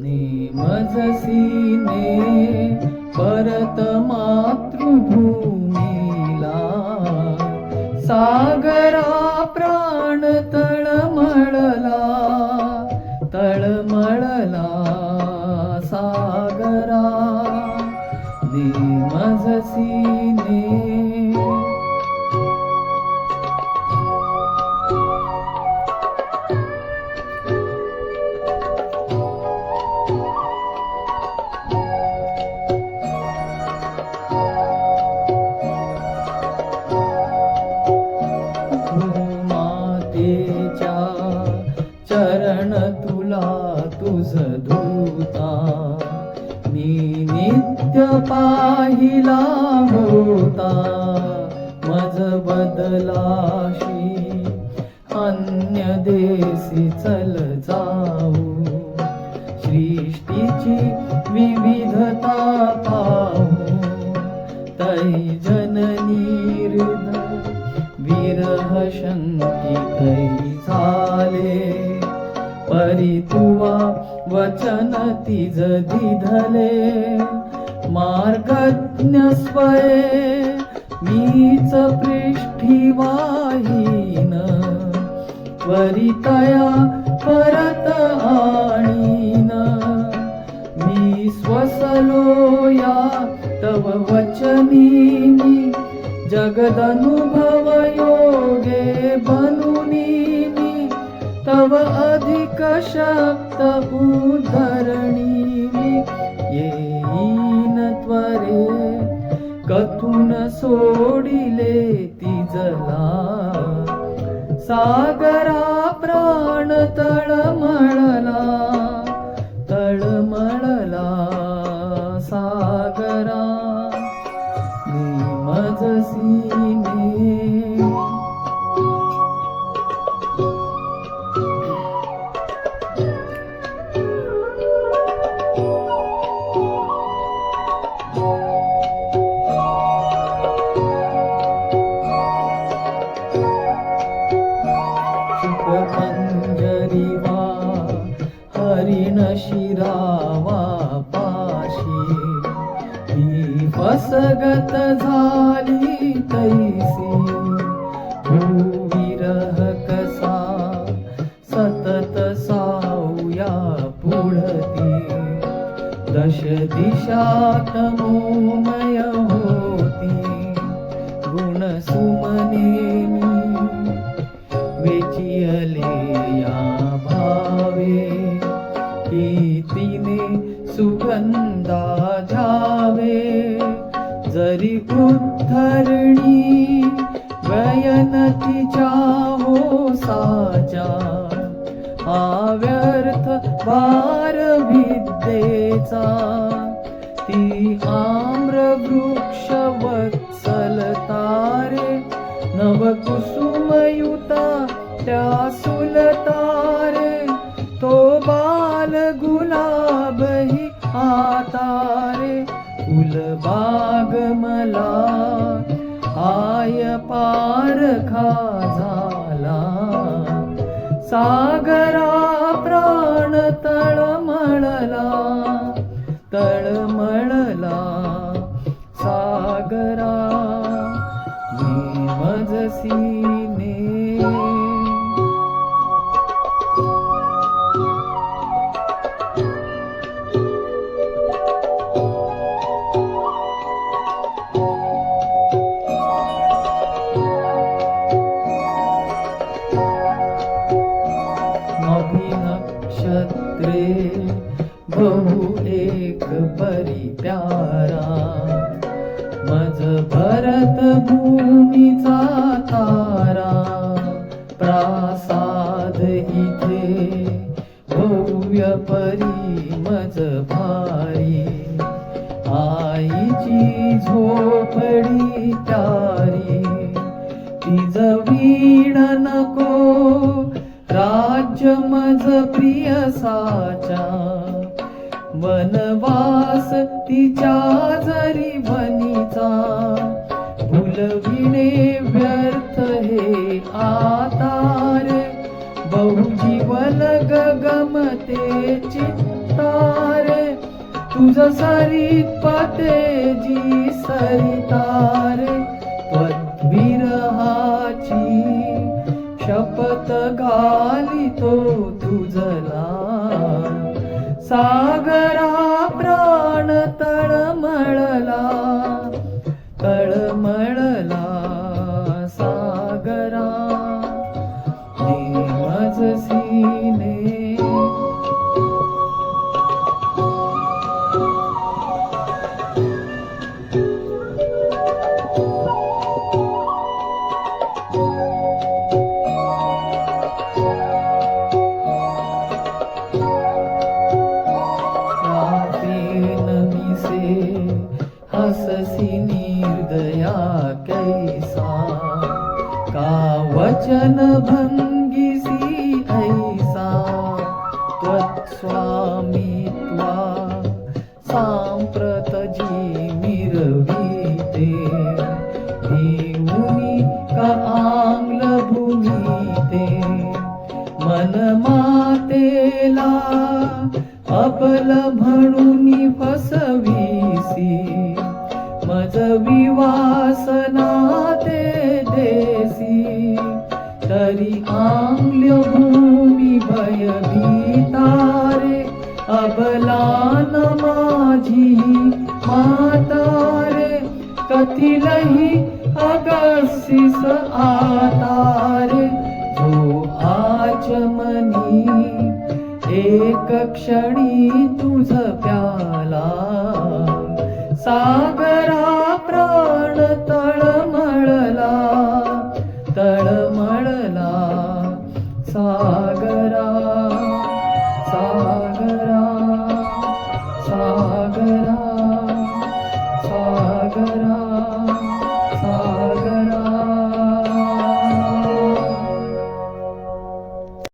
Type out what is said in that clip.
नेमजसीने परत मातृभूमीला, सागरा प्राण तळमळला, तळमळला सागरा नेमजसीने. मातेच्या चरण तुला तुझ धुता, मी नित्य पाहिला होता. मज बदलाशी अन्य देशी चल जाऊ, सृष्टीची विविधता पाहू. तै जननी हृदय विरह शंकितै झाले, परी तुवा वचन तिज दिधले. मार्गज्ञ स्वये मीच पृष्ठीवाहीन, त्वरितया परत आणीन. मी स्वसलो या तव वचनी, मी जगदनुभव योगे बनुनी. मी तव अधिक शक्त उद्धरणी, मी येईन त्वरे कथून सोडिले तिजला. सागरा प्राण तळमळला, तळमळला सागरा नेमजसीने. शुकपंजरीवा हरिण शिरावा पाशी, ही फसगत झाली तैसी. भूविरह कसा सतत साऊया पुढती, दश दिशात मोमय होती. गुण सुमने मी वेचियले या भावे, की तिने सुगंधा झावे. जरी उद्धरणी व्ययनतीच्या हो साचा, आव्यर्थ भार विद्येचा. ती आम्र वृक्ष वत्सल तारे, नवकुसुमयुता त्या सुलतारे. तो बाल गुलाबही आतारे, फुलबाग मला आय पारखा झाला. सागरा प्राण तळमळला, तळमळला सागरा नेमजसीने. नक्षत्रे बहु एक परी प्यारा, मज भरत भूमीचा तारा. प्रासाद इथे भव्य परी मज भारी, आईची झोपडी प्यारी. तिज वीण नको राज्य मज प्रिय साचा, वनवास तिच्या जरी वनीचा. भुलविणे व्यर्थ हे आतारे, बहुजीवन गगमते चित्ता. तुझ सरीत पातेजी सरितारे त्वद्विरहाची शपथ घालितो तुझला सागरा प्राण तळमळला तळमळला सागरा नेमजसीने हससी निर्दया कैसा का वचन भंगिसी ऐसा त्वत्स्वामित्वा सांप्रत जी मिरविते देऊनी का आंग्ल भूमिते मन मातेला अबल म्हणून फसविसी मज विवासना ते देसी तरी आंग्ल्य भूमी भयभीतारे अबलान माझी मातारे कथिलही अगस्सिस आतारे जो आचमनी एक क्षणी तुझ प्याला सागरा प्राण तळमळला तळमळला सागरा सागरा सागरा सागरा